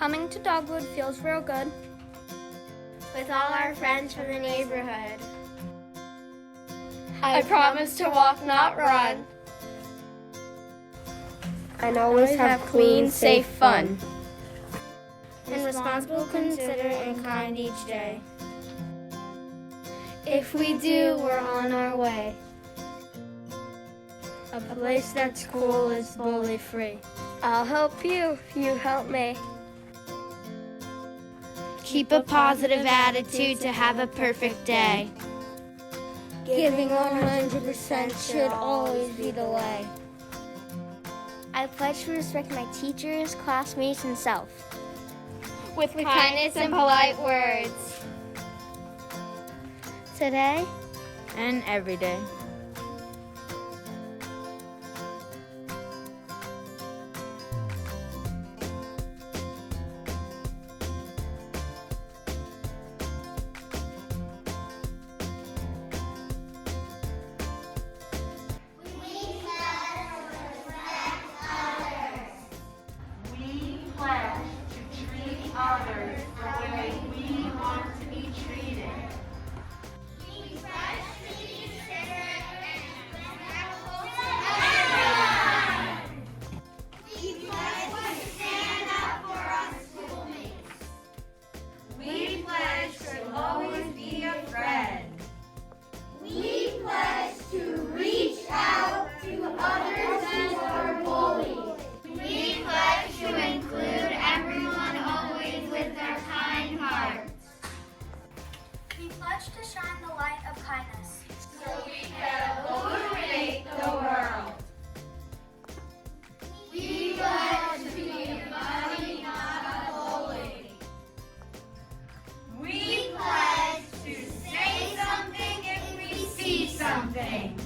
Coming to Dogwood feels real good. With all our friends from the neighborhood. I promise to walk, not run. And always have clean, safe fun. And responsible, considerate, and kind each day. If we do, we're on our way. A place that's cool is bully free. I'll help you if you help me. Keep a positive attitude to have a perfect day. Giving 100% should always be the way. I pledge to respect my teachers, classmates, and self. With kindness and polite words. Today And every day. Pledge to treat others the way we want to be treated. We pledge to be considerate and respectful to everyone. We pledge to stand up for our schoolmates. We pledge to always be a friend. We pledge to reach out to others who are bullied. We pledge to include everyone always with their kind hearts. We pledge to shine the light of kindness. So we can illuminate the world. We pledge to be a buddy, not a bully. We pledge to say something if we see something.